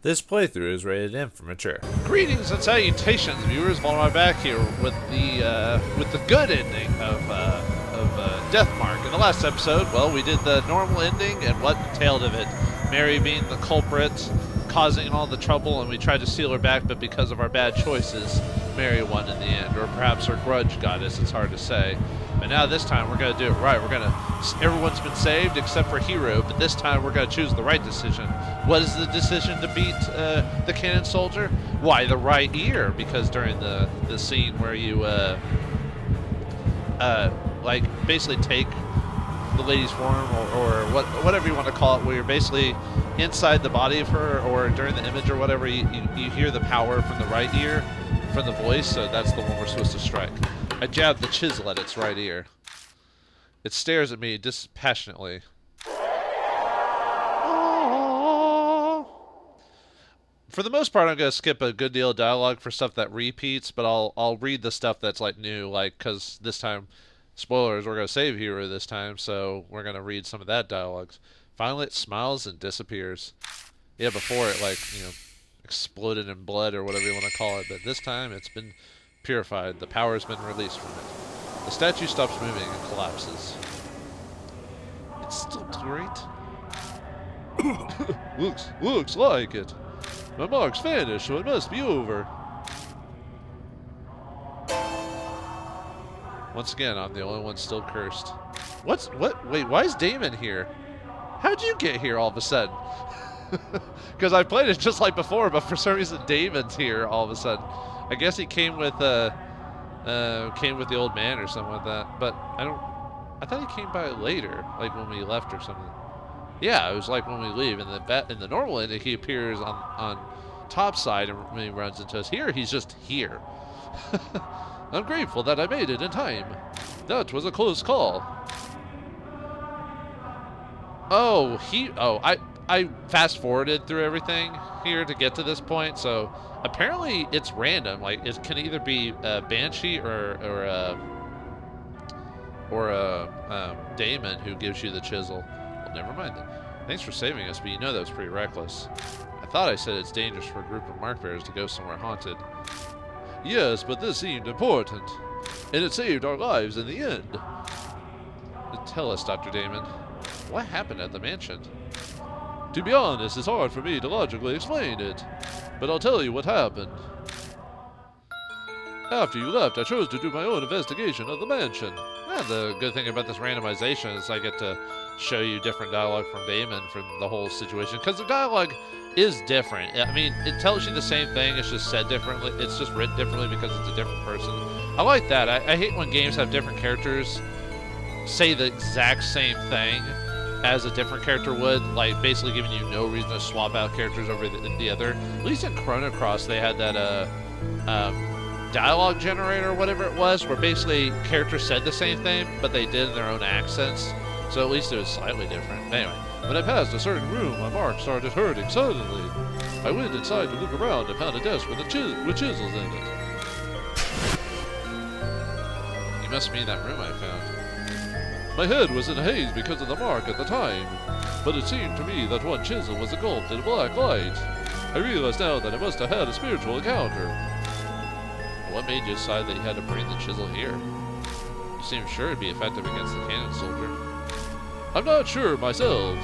This playthrough is rated M for mature. Greetings and salutations, viewers. Vauldemare back here with the good ending of Deathmark. In the last episode, well, we did the normal ending and what entailed of it. Mary being the culprit, causing all the trouble, and we tried to steal her back, but because of our bad choices, Mary won in the end. Or perhaps her grudge got us, it's hard to say. But now this time we're going to do it right. Everyone's been saved except for Hero, but this time we're going to choose the right decision. What is the decision to beat the cannon soldier? Why, the right ear, because during the scene where you like basically take the lady's form or whatever you want to call it, where you're basically inside the body of her, or during the image or whatever, you hear the power from the right ear, from the voice, so that's the one we're supposed to strike. I jabbed the chisel at its right ear. It stares at me dispassionately. For the most part, I'm going to skip a good deal of dialogue for stuff that repeats, but I'll read the stuff that's like new, like, because this time, spoilers, we're going to save Hero this time, so we're going to read some of that dialogue. Finally, it smiles and disappears. Yeah, before it, like, you know, exploded in blood or whatever you want to call it, but this time it's been purified. The power has been released from it. The statue stops moving and collapses. It's still great. looks like it. My mark's vanished, so it must be over. Once again, I'm the only one still cursed. Wait, why is Damon here? How'd you get here all of a sudden? Because I played it just like before, but for some reason Damon's here all of a sudden. I guess he came with the old man or something like that. But I thought he came by later, like when we left or something. Yeah, it was like when we leave. In the normal ending, he appears on top side and when he runs into us. Here, he's just here. I'm grateful that I made it in time. That was a close call. I fast forwarded through everything here to get to this point, so apparently it's random. Like, it can either be a Banshee or a Damon who gives you the chisel. Well, never mind then. Thanks for saving us, but you know that was pretty reckless. I thought I said it's dangerous for a group of mark bearers to go somewhere haunted. Yes, but this seemed important, and it saved our lives in the end. Tell us, Dr. Damon, what happened at the mansion? To be honest, it's hard for me to logically explain it, but I'll tell you what happened. After you left, I chose to do my own investigation of the mansion. And the good thing about this randomization is I get to show you different dialogue from Damon from the whole situation, because the dialogue is different. I mean, it tells you the same thing, it's just said differently, it's just written differently because it's a different person. I like that. I hate when games have different characters say the exact same thing as a different character would, like basically giving you no reason to swap out characters over the other. At least in Chrono Cross they had that dialogue generator or whatever it was, where basically characters said the same thing, but they did in their own accents, so at least it was slightly different. Anyway, when I passed a certain room, my mark started hurting suddenly. I went inside to look around and found a desk with chisels in it. You must mean that room I found. My head was in a haze because of the mark at the time, but it seemed to me that one chisel was engulfed in black light. I realized now that I must have had a spiritual encounter. What made you decide that you had to bring the chisel here? You seemed sure it'd be effective against the cannon soldier. I'm not sure myself.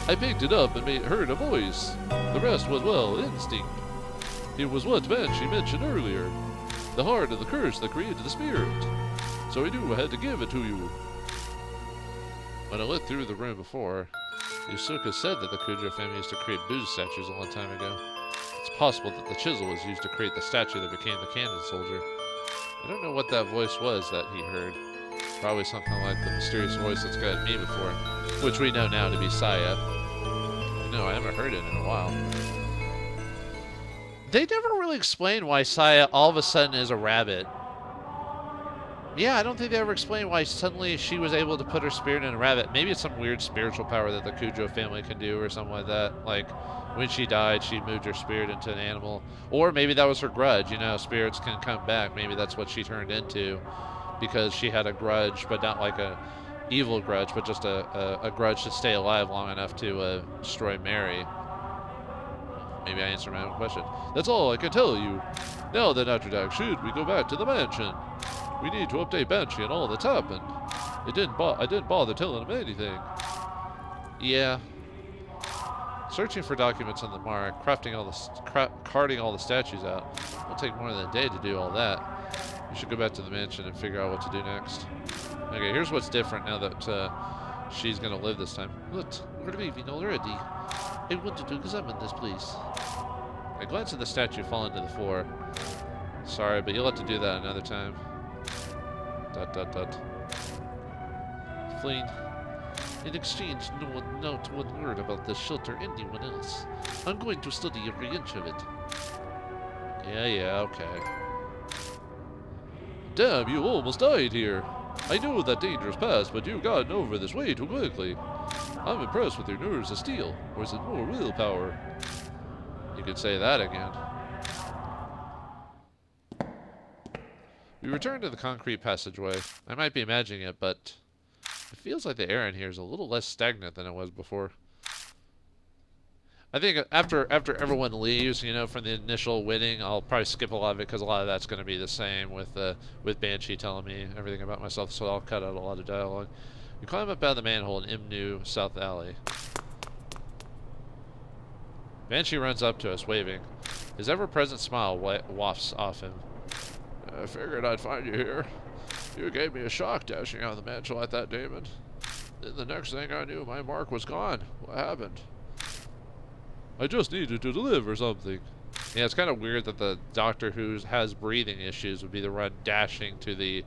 I picked it up and heard a voice. The rest was, well, instinct. It was what Banshee mentioned earlier. The heart of the curse that created the spirit. So I knew I had to give it to you. When I looked through the room before, Yusuka said that the Kujo family used to create Buddha statues a long time ago. It's possible that the chisel was used to create the statue that became the cannon soldier. I don't know what that voice was that he heard. Probably something like the mysterious voice that's guided me before, which we know now to be Saya. No, I haven't heard it in a while. They never really explain why Saya all of a sudden is a rabbit. Yeah, I don't think they ever explained why suddenly she was able to put her spirit in a rabbit. Maybe it's some weird spiritual power that the Kujo family can do or something like that. Like, when she died, she moved her spirit into an animal. Or maybe that was her grudge. You know, spirits can come back. Maybe that's what she turned into because she had a grudge, but not like a evil grudge, but just a grudge to stay alive long enough to destroy Mary. Maybe I answered my own question. That's all I can tell you. Now then, after dark, should we go back to the mansion? We need to update Banshee on all that's happened. I didn't bother telling him anything. Yeah. Searching for documents on the mark, carting all the statues out. It'll take more than a day to do all that. We should go back to the mansion and figure out what to do next. Okay, here's what's different now that she's gonna live this time. What? We're leaving already. I wanted to examine this place. I glance at the statue falling to the floor. Sorry, but you'll have to do that another time. ... Fine. In exchange, not one word about this shelter anyone else. I'm going to study every inch of it. Yeah, okay. Damn, you almost died here. I know that danger's past, but you've gotten over this way too quickly. I'm impressed with your nerves of steel, or is it more willpower? You could say that again. We return to the concrete passageway. I might be imagining it, but it feels like the air in here is a little less stagnant than it was before. I think after everyone leaves, you know, from the initial winning, I'll probably skip a lot of it because a lot of that's going to be the same with Banshee telling me everything about myself, so I'll cut out a lot of dialogue. We climb up out of the manhole in Imnu South Alley. Banshee runs up to us, waving. His ever-present smile wafts off him. I figured I'd find you here. You gave me a shock dashing out of the mansion like that, Damon. Then the next thing I knew, my mark was gone. What happened? I just needed to deliver something. Yeah, it's kind of weird that the doctor who has breathing issues would be the one dashing to the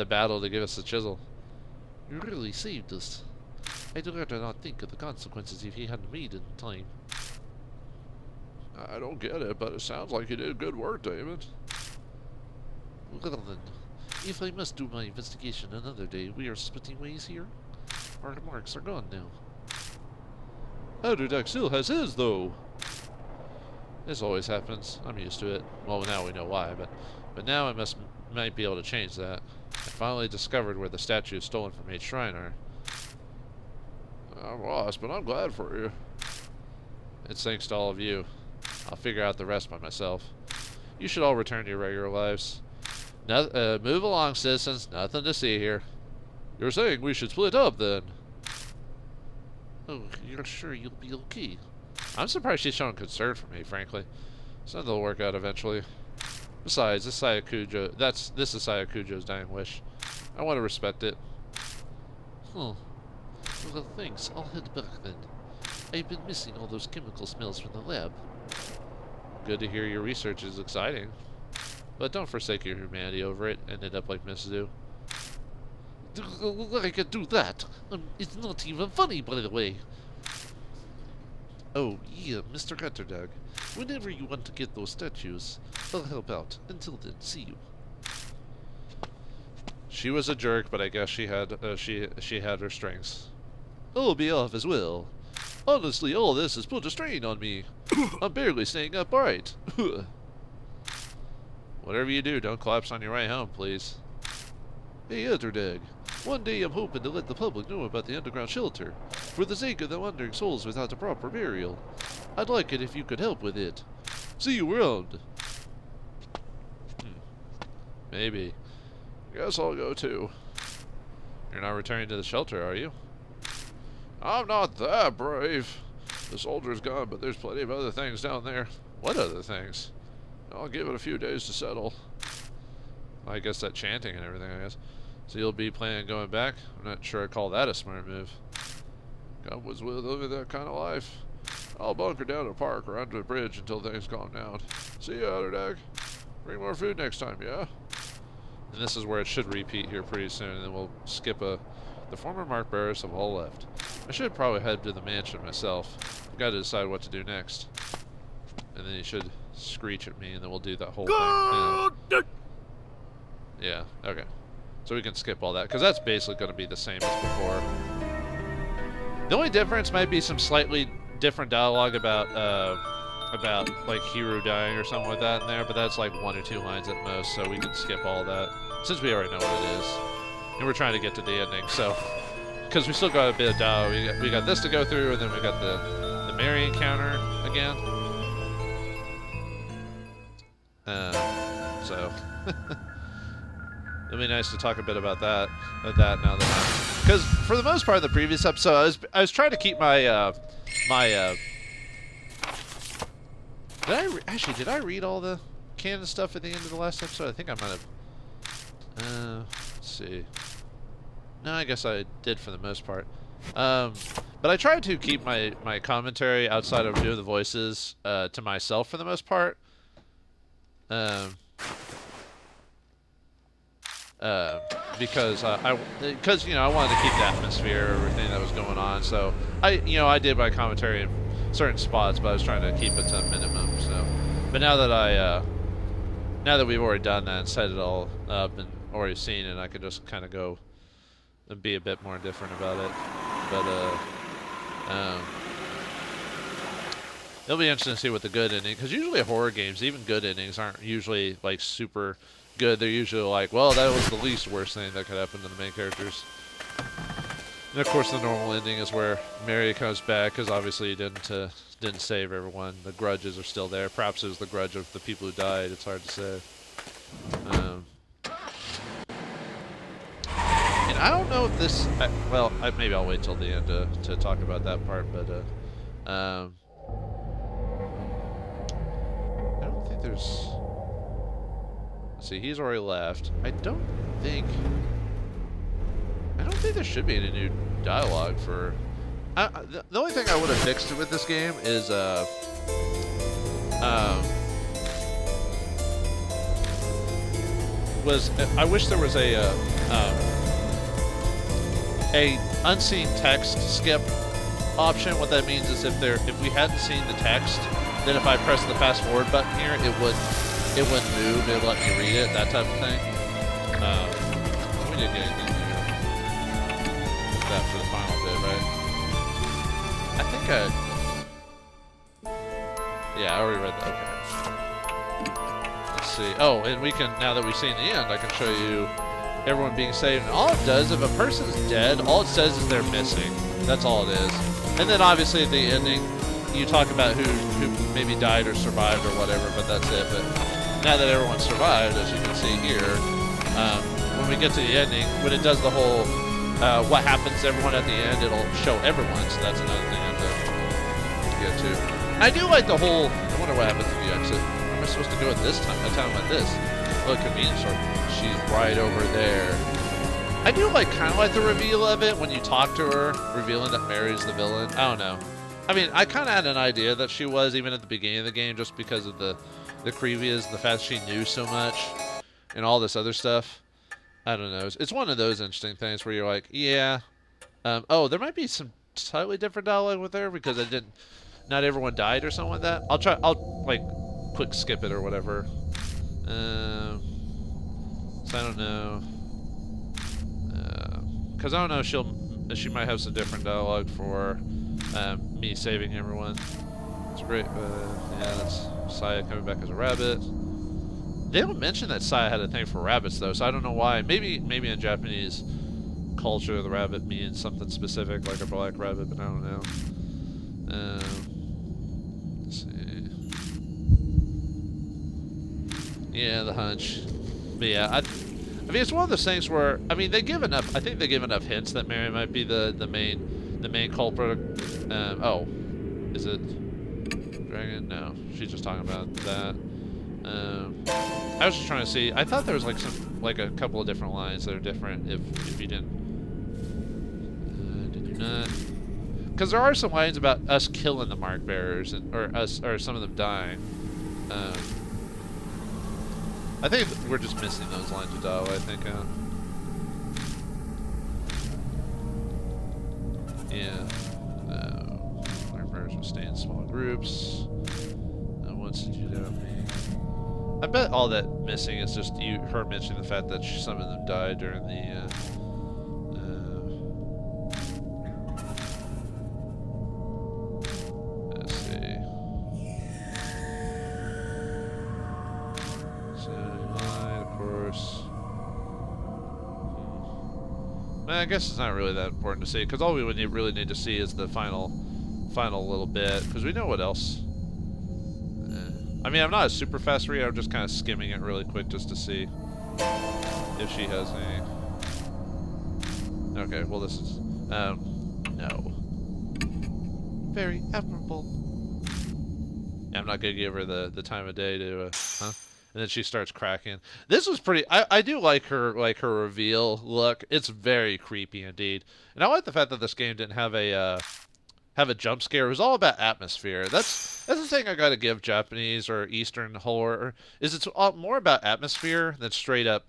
battle to give us the chisel. You really saved us. I'd rather not think of the consequences if he hadn't made it in time. I don't get it, but it sounds like you did good work, Damon. Well then, if I must do my investigation another day, we are splitting ways here. Our marks are gone now. Underdeck still has his, though. This always happens. I'm used to it. Well, now we know why, but now I might be able to change that. I finally discovered where the statue stolen from H. Shrine are. I'm lost, but I'm glad for you. It's thanks to all of you. I'll figure out the rest by myself. You should all return to your regular lives. Move along, citizens. Nothing to see here. You're saying we should split up, then? Oh, you're sure you'll be okay? I'm surprised she's showing concern for me, frankly. Something will work out eventually. Besides, this is Sayakujo's dying wish. I want to respect it. Huh. Well, thanks. I'll head back then. I've been missing all those chemical smells from the lab. Good to hear your research is exciting. But don't forsake your humanity over it and end up like Miss I could do that. It's not even funny, by the way. Oh, yeah, Mr. Gutterdog. Whenever you want to get those statues, I'll help out. Until then, see you. She was a jerk, but I guess she had she had her strengths. I'll be off as well. Honestly, all this has put a strain on me. I'm barely staying upright. Whatever you do, don't collapse on your way home, please. Hey, Underdag. One day I'm hoping to let the public know about the underground shelter, for the sake of the wandering souls without a proper burial. I'd like it if you could help with it. See you around. Maybe. Guess I'll go too. You're not returning to the shelter, are you? I'm not that brave. The soldier's gone, but there's plenty of other things down there. What other things? I'll give it a few days to settle. I guess that chanting and everything, I guess. So you'll be planning on going back? I'm not sure I'd call that a smart move. God was with living that kind of life. I'll bunker down to the park or under the bridge until things calm down. See you, Underdag. Bring more food next time, yeah? And this is where it should repeat here pretty soon, and then we'll skip the former mark bearers have all left. I should probably head to the mansion myself. I've got to decide what to do next. And then he should screech at me, and then we'll do that whole thing. Yeah, okay. So we can skip all that, because that's basically going to be the same as before. The only difference might be some slightly different dialogue about like Hiro dying or something like that in there, but that's like 1 or 2 lines at most, so we can skip all that, since we already know what it is. And we're trying to get to the ending, so... Because we still got a bit of dialogue. We got this to go through, and then we got the Mary encounter again. So it'll be nice to talk a bit about that now that because for the most part of the previous episode I was trying to keep my did I read all the canon stuff at the end of the last episode? I think I might have. Let's see. No, I guess I did for the most part. But I tried to keep my commentary outside of doing the voices to myself for the most part. Because you know I wanted to keep the atmosphere, everything that was going on. So I did my commentary in certain spots, but I was trying to keep it to a minimum. So, but now that we've already done that and set it all up and already seen it, I can just kind of go and be a bit more different about it. But it'll be interesting to see what the good ending, because usually horror games, even good endings aren't usually like super good. They're usually like, well, that was the least worst thing that could happen to the main characters. And of course, the normal ending is where Mary comes back, because obviously he didn't save everyone. The grudges are still there. Perhaps it was the grudge of the people who died. It's hard to say. And I don't know if this. Maybe I'll wait till the end to talk about that part. But I don't think there's. Let's see, he's already left. I don't think there should be any new dialogue for. The only thing I would have fixed with this game is I wish there was a unseen text skip option. What that means is if we hadn't seen the text, then if I press the fast forward button here, it wouldn't move. It would let me read it, that type of thing. We did get anything here. That for the final bit, right? I think yeah, I already read that. Okay. Let's see. Oh, and we can, now that we've seen the end, I can show you everyone being saved. And all it does, if a person's dead, all it says is they're missing. That's all it is. And then obviously at the ending, you talk about who maybe died or survived or whatever, but that's it. But now that everyone survived, as you can see here, when we get to the ending, when it does the whole what happens to everyone at the end, it'll show everyone, so that's another thing I have to get to. And I do like the whole, I wonder what happens if you exit. Where am I supposed to go at this time? A time like this? Look, convenience store. She's right over there. I do kind of like the reveal of it when you talk to her, revealing that Mary's the villain. I don't know. I mean, I kind of had an idea that she was even at the beginning of the game, just because of the previous, the fact she knew so much, and all this other stuff. I don't know. It's one of those interesting things where you're like, yeah. Oh, there might be some slightly different dialogue with her because not everyone died or something like that. I'll quick skip it or whatever. So I don't know. Because I don't know, she might have some different dialogue for me saving everyone. It's great. Yeah, that's Saya coming back as a rabbit. They don't mention that Saya had a thing for rabbits though, so I don't know why. Maybe in Japanese culture the rabbit means something specific, like a black rabbit, but I don't know. Let's see. Yeah, the hunch. But yeah, I mean, it's one of those things where, I mean, I think they give enough hints that Mary might be the main culprit. Oh, is it Dragon? No, she's just talking about that. I was just trying to see. I thought there was a couple of different lines that are different. If you didn't, did you not? Because there are some lines about us killing the mark bearers or some of them dying. I think we're just missing those lines of dialogue. I think. Yeah. Mark bearers will stay in small groups. Once did you know? I bet all that missing is just her mentioning the fact that some of them died during the. Let's see. So, of course. Well, I guess it's not really that important to see, because all we would really need to see is the final little bit, because we know what else. I mean, I'm not a super fast reader. I'm just kind of skimming it really quick just to see if she has any. Okay, well this is, no. Very admirable. Yeah, I'm not gonna give her the time of day to, huh? And then she starts cracking. This was pretty, I do like her reveal look. It's very creepy indeed. And I like the fact that this game didn't have a jump scare. It was all about atmosphere. That's the thing I gotta give Japanese or Eastern horror, is it's more about atmosphere than straight up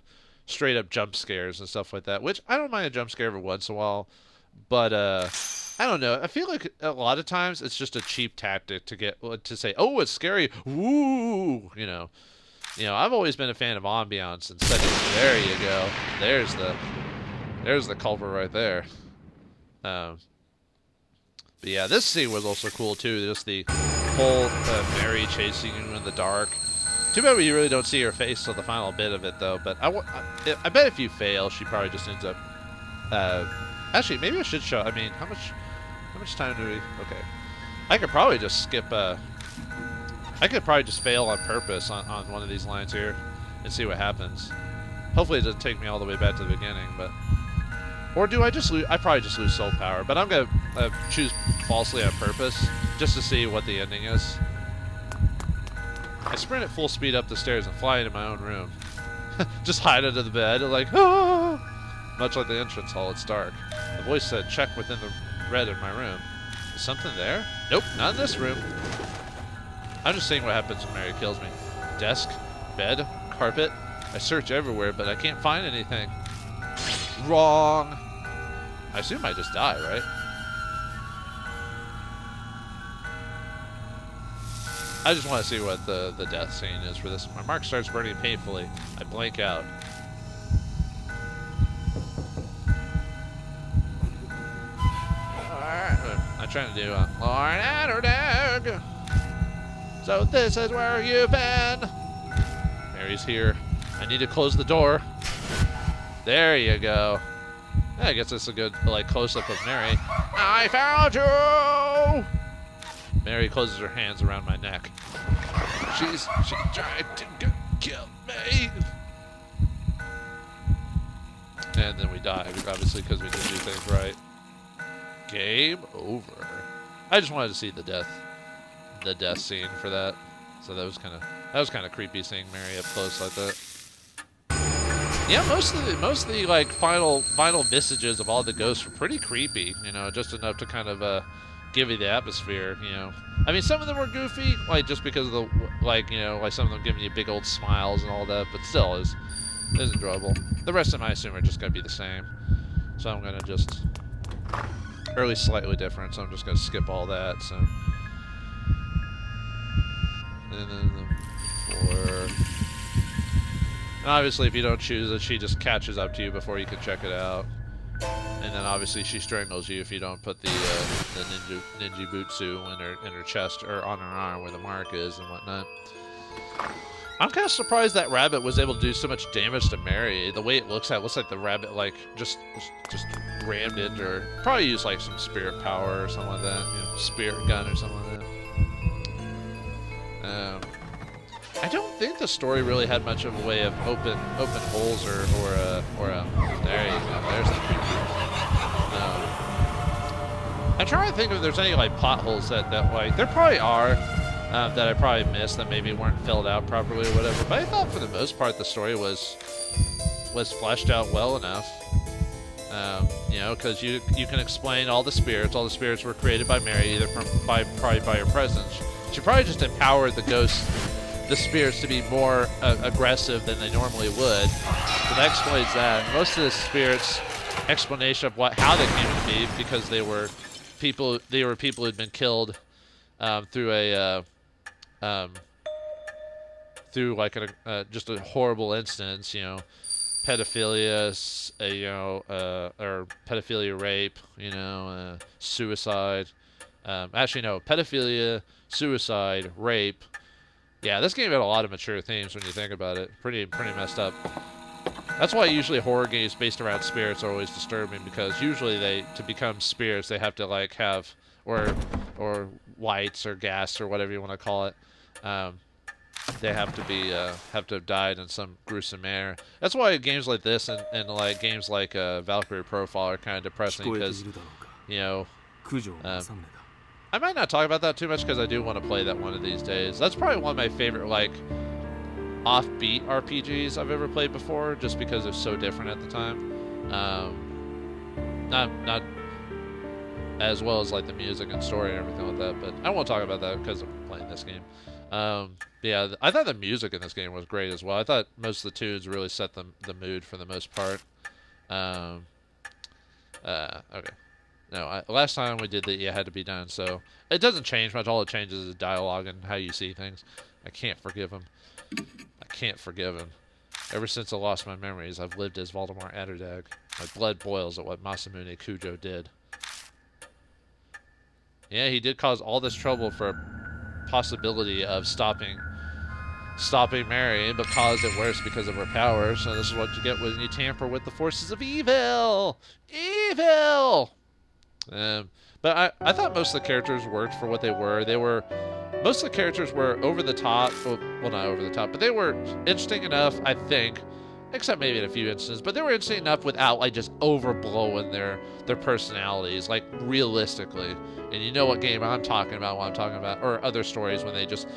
jump scares and stuff like that, which I don't mind a jump scare every once in a while, but I don't know. I feel like a lot of times it's just a cheap tactic to say, oh, it's scary. Ooh, you know, I've always been a fan of ambiance and setting. There you go. There's the culprit right there. But yeah, this scene was also cool too. Just the whole Mary chasing you in the dark. Too bad we really don't see her face till the final bit of it though. But I bet if you fail, she probably just ends up. Actually, maybe I should show. I mean, how much time do we? Okay, I could probably just skip. I could probably just fail on purpose on one of these lines here and see what happens. Hopefully it doesn't take me all the way back to the beginning, but... Or do I just lose... I probably just lose soul power, but I'm going to choose falsely on purpose just to see what the ending is. I sprint at full speed up the stairs and fly into my own room. Just hide under the bed, like, ah! Much like the entrance hall, it's dark. The voice said, check within the red in my room. Is something there? Nope, not in this room. I'm just seeing what happens when Mary kills me. Desk, bed, carpet. I search everywhere, but I can't find anything. Wrong. I assume I just die, right? I just want to see what the death scene is for this. My mark starts burning painfully. I blank out. Alright. I'm trying to do Lord Atterdog. So this is where you've been. Mary's here. I need to close the door. There you go. Yeah, I guess that's a good close-up of Mary. I found you! Mary closes her hands around my neck. She tried to kill me. And then we die, obviously, because we didn't do things right. Game over. I just wanted to see the death scene for that. So that was kind of creepy seeing Mary up close like that. Yeah, most of the like final visages of all the ghosts were pretty creepy, you know, just enough to kind of give you the atmosphere, you know. I mean, some of them were goofy, like just because of the some of them giving you big old smiles and all that, but still is enjoyable. The rest of them I assume are just gonna be the same. So I'm gonna just or at least slightly different, so I'm just gonna skip all that, so and then the 4. And obviously, if you don't choose it, she just catches up to you before you can check it out. And then obviously, she strangles you if you don't put the ninja butsu in her chest or on her arm where the mark is and whatnot. I'm kind of surprised that rabbit was able to do so much damage to Mary. The way it looks like the rabbit just rammed into her. Probably used like some spirit power or something like that. You know, spirit gun or something like that. I don't think the story really had much of a way of open holes or there you go. There's the I'm trying to think if there's any like plot holes that like there probably are that I probably missed that maybe weren't filled out properly or whatever. But I thought for the most part the story was fleshed out well enough. You know, because you can explain all the spirits. All the spirits were created by Mary, either probably by her presence. She probably just empowered the spirits to be more aggressive than they normally would. So that explains that. And most of the spirits' explanation of how they came to be, because they were people who'd been killed through just a horrible instance, you know, pedophilia, or pedophilia, rape, you know, suicide. Actually, no, pedophilia, suicide, rape. Yeah, this game had a lot of mature themes when you think about it. Pretty messed up. That's why usually horror games based around spirits are always disturbing, because usually to become spirits they have to like have or whites or gas or whatever you want to call it. they have to have died in some gruesome manner. That's why games like this and like games like Valkyrie Profile are kind of depressing because, you know, I might not talk about that too much because I do want to play that one of these days. That's probably one of my favorite like offbeat RPGs I've ever played before, just because it's so different at the time. Not as well as like the music and story and everything like that, but I won't talk about that because I'm playing this game. Yeah, I thought the music in this game was great as well. I thought most of the tunes really set the mood for the most part. Okay. No, last time we did that, it had to be done, so it doesn't change much. All it changes is dialogue and how you see things. I can't forgive him. I can't forgive him. Ever since I lost my memories, I've lived as Vauldemare Atterdag. My blood boils at what Masamune Kujo did. Yeah, he did cause all this trouble for a possibility of stopping Mary, but caused it worse because of her powers. So this is what you get when you tamper with the forces of evil! Evil! But I thought most of the characters worked for what they were. Most of the characters were over the top. Well, not over the top, but they were interesting enough, I think. Except maybe in a few instances, but they were interesting enough without like just overblowing their personalities, like realistically. And you know what game I'm talking about when I'm talking about, or other stories when they just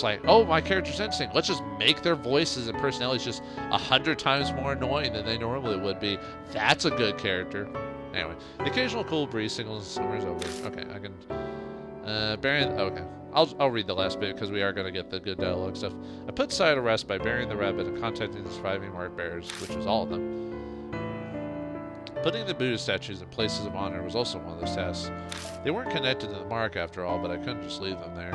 like, oh, my character's interesting. Let's just make their voices and personalities just 100 times more annoying than they normally would be. That's a good character. Anyway, the occasional cool breeze signals summer's over. Okay, I can burying. Okay, I'll read the last bit because we are going to get the good dialogue stuff. I put Saya to rest by burying the rabbit and contacting the surviving mark bearers, which is all of them. Putting the Buddha statues in places of honor was also one of those tasks. They weren't connected to the mark after all, but I couldn't just leave them there.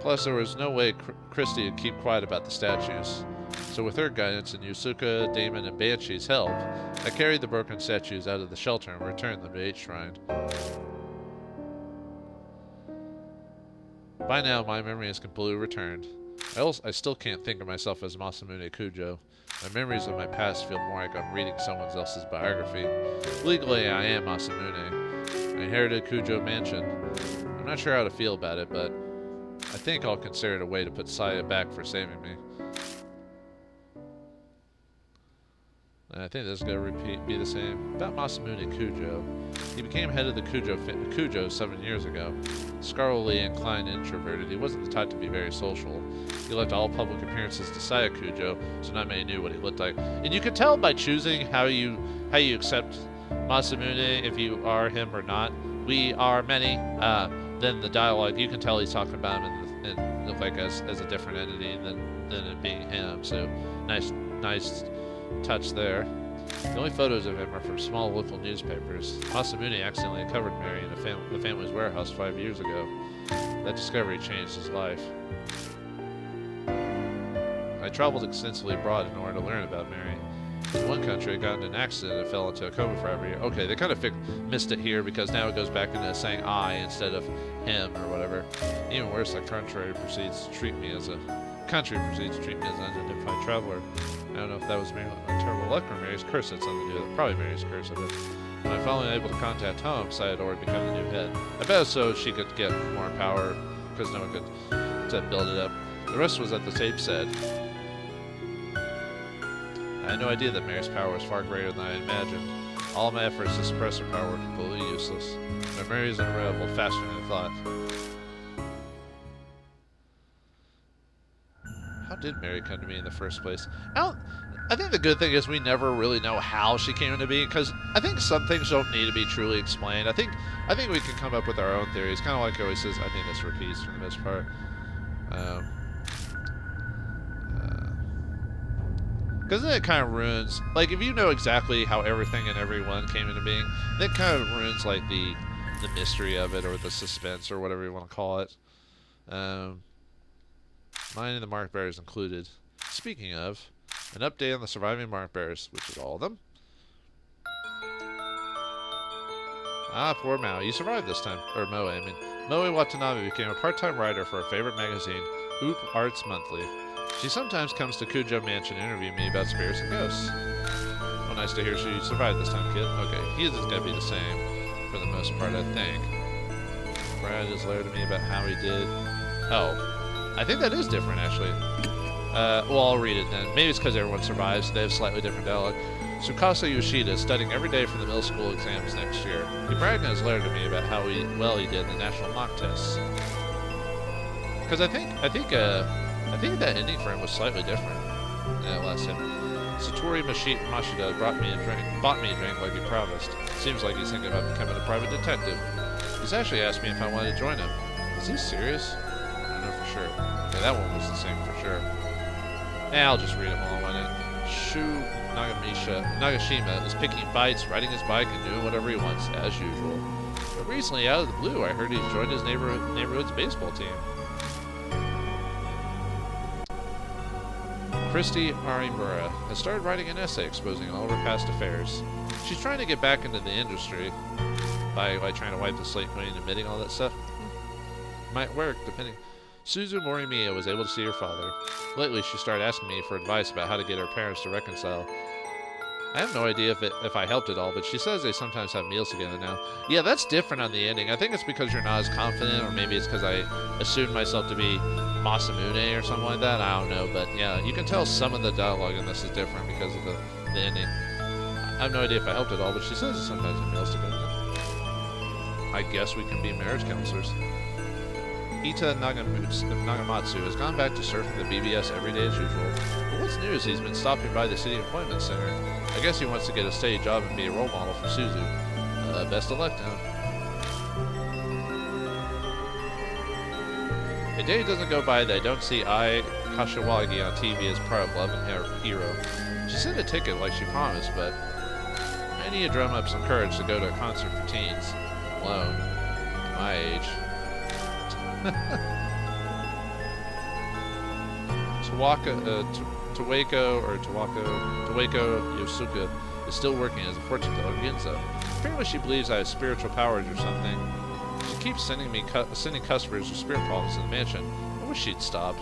Plus, there was no way Christy would keep quiet about the statues. So with her guidance and Yusuka, Damon, and Banshee's help, I carried the broken statues out of the shelter and returned them to H Shrine. By now, my memory has completely returned. I still can't think of myself as Masamune Kujo. My memories of my past feel more like I'm reading someone else's biography. Legally, I am Masamune. I inherited Kujo Mansion. I'm not sure how to feel about it, but I think I'll consider it a way to put Saya back for saving me. And I think this is going to be the same. About Masamune Kujo. He became head of the Kujo 7 years ago. Scholarly inclined and introverted, he wasn't the type to be very social. He left all public appearances to Saya Kujo, so not many knew what he looked like. And you can tell by choosing how you accept Masamune, if you are him or not. We are many. Then the dialogue, you can tell he's talking about him and look like as a different entity than it being him. So nice touch there. The only photos of him are from small local newspapers. Masamune accidentally uncovered Mary in the family's warehouse 5 years ago. That discovery changed his life. I traveled extensively abroad in order to learn about Mary. In one country, I got into an accident and fell into a coma for every year. Okay, they kind of missed it here because now it goes back into saying I instead of him or whatever. Even worse, the country proceeds to treat me as an unidentified traveler. I don't know if that was my terrible luck or Mary's curse had something to do with it. Probably Mary's curse of it. When I finally able to contact home, Saya had already become the new head. I bet so she could get more power because no one could build it up. The rest was what the tape said. I had no idea that Mary's power was far greater than I imagined. All my efforts to suppress her power were completely useless. But Mary is unraveled faster than I thought. How did Mary come to me in the first place? I think the good thing is we never really know how she came into being, because I think some things don't need to be truly explained. I think we can come up with our own theories, kind of like he always says. I think this repeats for the most part. Because then it kind of ruins, like, if you know exactly how everything and everyone came into being, then it kind of ruins, like, the mystery of it, or the suspense, or whatever you want to call it. Mine and the mark bearers included. Speaking of, an update on the surviving mark bearers, which is all of them. Ah, poor Mao. You survived this time. Or Moe, I mean. Moe Watanabe became a part-time writer for her favorite magazine, Oop Arts Monthly. She sometimes comes to Kujo Mansion to interview me about spirits and ghosts. Oh, nice to hear she survived this time, kid. Okay, he isn't going to be the same for the most part, I think. Brad has learned to me about how he did. Oh. I think that is different, actually. Well, I'll read it then. Maybe it's because everyone survives, so they have slightly different dialogue. Tsukasa Yoshida is studying every day for the middle school exams next year. He bragged in his letter to me about how well he did in the national mock tests. Because I think that ending for him was slightly different than that last him. Satori Mashida bought me a drink like he promised. Seems like he's thinking about becoming a private detective. He's actually asked me if I wanted to join him. Is he serious? I don't know for sure. Yeah, that one was the same for sure. I'll just read them all on it. Shu Nagashima is picking fights, riding his bike, and doing whatever he wants, as usual. But recently, out of the blue, I heard he's joined his neighborhood's baseball team. Christy Arimura has started writing an essay exposing all of her past affairs. She's trying to get back into the industry by trying to wipe the slate clean and admitting all that stuff. Might work, depending. Suzu Morimiya was able to see her father. Lately, she started asking me for advice about how to get her parents to reconcile. I have no idea if I helped at all, but she says they sometimes have meals together now. Yeah, that's different on the ending. I think it's because you're not as confident, or maybe it's because I assumed myself to be Masamune or something like that. I don't know, but yeah, you can tell some of the dialogue in this is different because of the ending. I have no idea if I helped at all, but she says they sometimes have meals together. I guess we can be marriage counselors. Ita Nagamatsu has gone back to surfing the BBS every day as usual. But what's new is he's been stopping by the City Employment Center. I guess he wants to get a steady job and be a role model for Suzu. Best of luck to him. A day doesn't go by that I don't see Ai Kashiwagi on TV as part of Love and Hero. She sent a ticket like she promised, but I need to drum up some courage to go to a concert for teens. Alone. At my age. Tawako Yosuka is still working as a fortune teller Ginza. Apparently she believes I have spiritual powers or something. She keeps sending customers with spirit problems to the mansion. I wish she'd stop.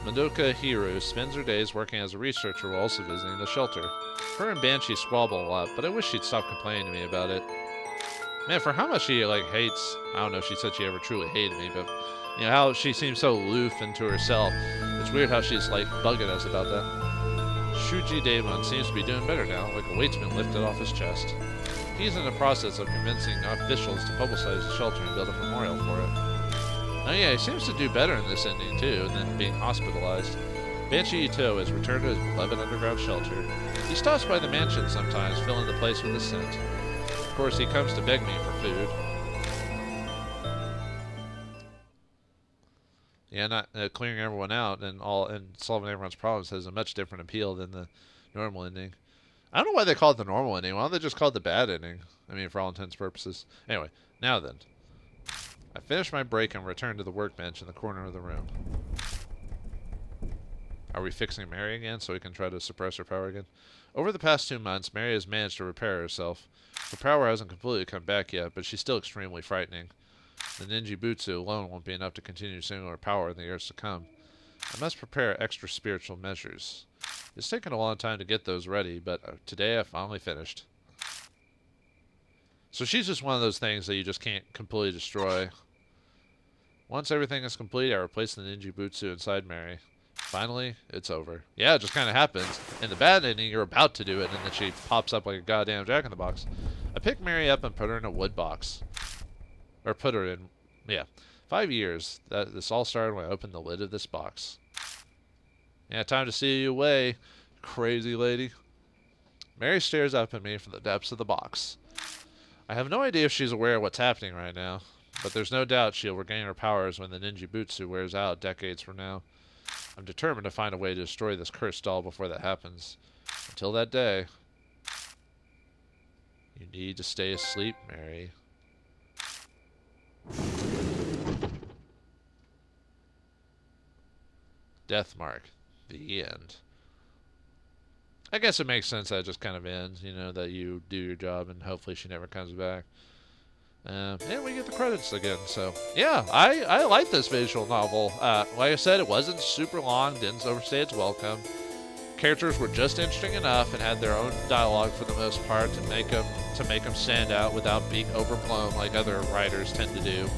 Madoka Hiro spends her days working as a researcher while also visiting the shelter. Her and Banshee squabble a lot, but I wish she'd stop complaining to me about it. Man, for how much she, hates... I don't know if she said she ever truly hated me, but... You know, how she seems so aloof into herself. It's weird how she's, bugging us about that. Shuji Daemon seems to be doing better now, like a weight's been lifted off his chest. He's in the process of convincing officials to publicize the shelter and build a memorial for it. Oh yeah, he seems to do better in this ending, too, than being hospitalized. Banshee Ito has returned to his beloved underground shelter. He stops by the mansion sometimes, filling the place with a scent. Of course, he comes to beg me for food. Yeah, not clearing everyone out and solving everyone's problems has a much different appeal than the normal ending. I don't know why they call it the normal ending. Why don't they just call it the bad ending? I mean, for all intents and purposes. Anyway, now then. I finish my break and return to the workbench in the corner of the room. Are we fixing Mary again so we can try to suppress her power again? Over the past 2 months, Mary has managed to repair herself. Her power hasn't completely come back yet, but she's still extremely frightening. The Ninja Butsu alone won't be enough to continue seeing her power in the years to come. I must prepare extra spiritual measures. It's taken a long time to get those ready, but today I finally finished. So she's just one of those things that you just can't completely destroy. Once everything is complete, I replace the Ninja Butsu inside Mary. Finally, it's over. Yeah, it just kind of happens. In the bad ending, you're about to do it, and then she pops up like a goddamn jack-in-the-box. I picked Mary up and put her in a wood box. Or put her in... Yeah. 5 years. This all started when I opened the lid of this box. Yeah, time to see you away, crazy lady. Mary stares up at me from the depths of the box. I have no idea if she's aware of what's happening right now, but there's no doubt she'll regain her powers when the Ninja Butsu wears out decades from now. I'm determined to find a way to destroy this cursed doll before that happens. Until that day, you need to stay asleep, Mary. Death mark. The end. I guess it makes sense that it just kind of ends, you know, that you do your job and hopefully she never comes back. And we get the credits again, so yeah, I like this visual novel. Like I said, it wasn't super long, didn't overstay its welcome. characters were just interesting enough and had their own dialogue for the most part to make them stand out without being overblown like other writers tend to do.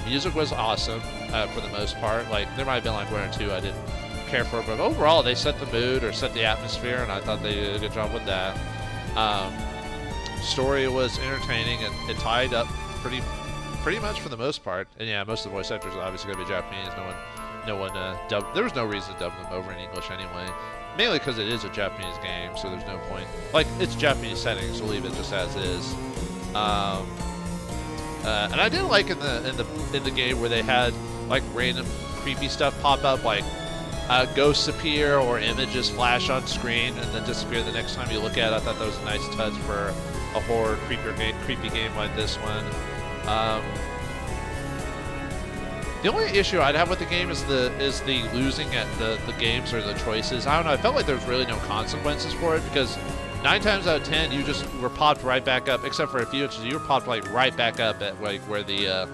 Music was awesome for the most part. Like, there might have been like one or two I didn't care for, but overall they set the mood or set the atmosphere, and I thought they did a good job with that. Story was entertaining, and it tied up pretty much for the most part. And yeah, most of the voice actors are obviously going to be Japanese. No one dubbed. There was no reason to dub them over in English anyway. Mainly because it is a Japanese game, so there's no point. Like, it's Japanese settings, so leave it just as is. And I did like in the game where they had like random creepy stuff pop up, like ghosts appear or images flash on screen and then disappear the next time you look at it. I thought that was a nice touch for a horror creepy game like this one. The only issue I'd have with the game is the losing at the games or the choices. I don't know. I felt like there was really no consequences for it because 9 times out of 10 you just were popped right back up, except for a few inches. You were popped like right back up at like where the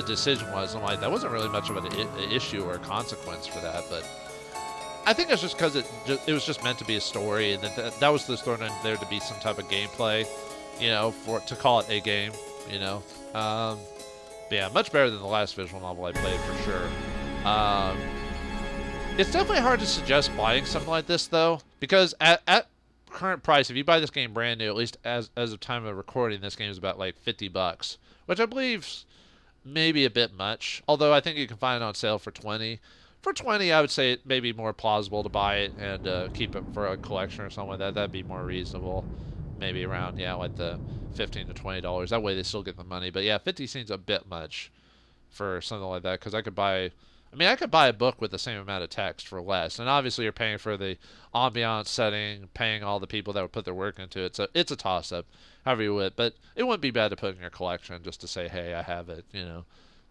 decision was. I'm like, that wasn't really much of an issue or a consequence for that, but I think it's just because it was just meant to be a story, and that was the story and there to be some type of gameplay, you know, to call it a game, you know. But yeah, much better than the last visual novel I played for sure. It's definitely hard to suggest buying something like this though, because at current price, if you buy this game brand new, at least as of time of recording, this game is about like $50, which I believe's maybe a bit much. Although I think you can find it on sale for 20. For 20, I would say it may be more plausible to buy it and keep it for a collection or something like that. That'd be more reasonable. Maybe around, yeah, like the $15 to $20. That way they still get the money. But yeah, 50 seems a bit much for something like that, because I could buy a book with the same amount of text for less. And obviously you're paying for the ambiance setting, paying all the people that would put their work into it. So it's a toss-up, however you would. But it wouldn't be bad to put in your collection just to say, hey, I have it, you know.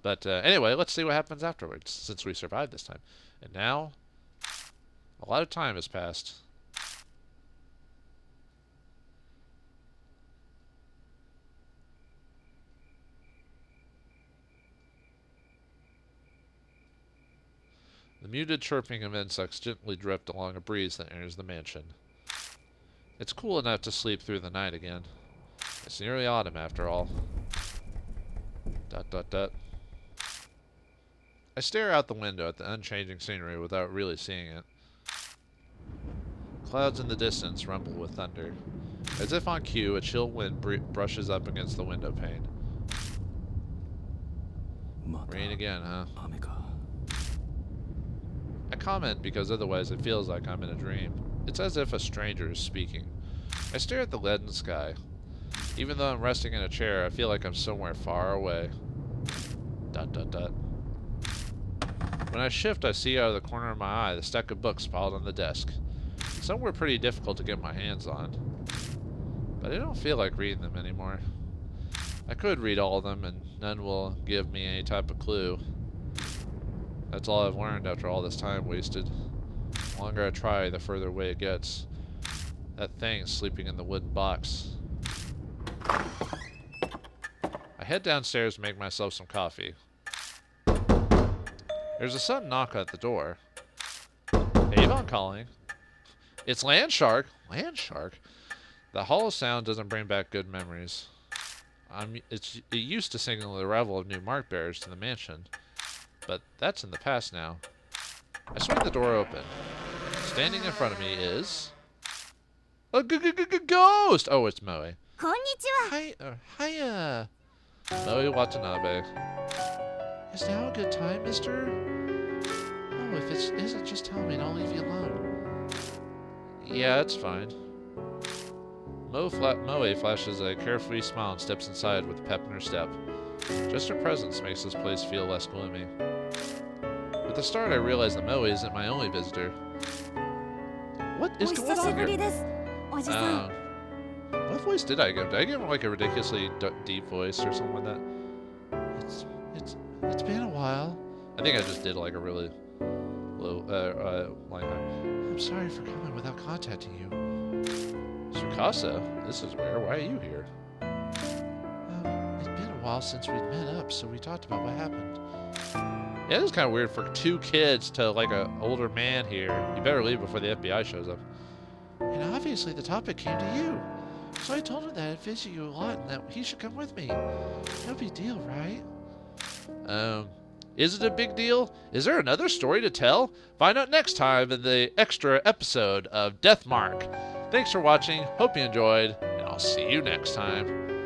But anyway, let's see what happens afterwards, since we survived this time. And now, a lot of time has passed. The muted chirping of insects gently drift along a breeze that enters the mansion. It's cool enough to sleep through the night again. It's nearly autumn after all. ... I stare out the window at the unchanging scenery without really seeing it. Clouds in the distance rumble with thunder. As if on cue, a chill wind brushes up against the window pane. Rain again, huh? I comment because otherwise it feels like I'm in a dream. It's as if a stranger is speaking. I stare at the leaden sky. Even though I'm resting in a chair, I feel like I'm somewhere far away. ... When I shift, I see out of the corner of my eye the stack of books piled on the desk. Some were pretty difficult to get my hands on, but I don't feel like reading them anymore. I could read all of them, and none will give me any type of clue. That's all I've learned after all this time wasted. The longer I try, the further away it gets. That thing sleeping in the wooden box. I head downstairs to make myself some coffee. There's a sudden knock at the door. Avon calling. It's Landshark. Landshark? The hollow sound doesn't bring back good memories. It used to signal the arrival of new mark bearers to the mansion, but that's in the past now. I swing the door open. Standing in front of me is a ghost. Oh, it's Moe. Konnichiwa. Hiya. Moe Watanabe. Is now a good time, mister? Oh, if it isn't, just tell me and I'll leave you alone. Yeah, it's fine. Moe flashes a carefree smile and steps inside with a pep in her step. Just her presence makes this place feel less gloomy. With the start, I realize that Moe isn't my only visitor. What is going on here? What voice did I give? Did I give him like a ridiculously deep voice or something like that? It's been a while. I think I just did like a really low, like, I'm sorry for coming without contacting you. Tsukasa, this is rare. Why are you here? It's been a while since we'd met up, so we talked about what happened. Yeah, it's kind of weird for 2 kids to like a older man here. You better leave before the FBI shows up. And obviously the topic came to you. So I told him that I'd visit you a lot and that he should come with me. No big deal, right? Is it a big deal? Is there another story to tell? Find out next time in the extra episode of Death Mark. Thanks for watching. Hope you enjoyed, and I'll see you next time.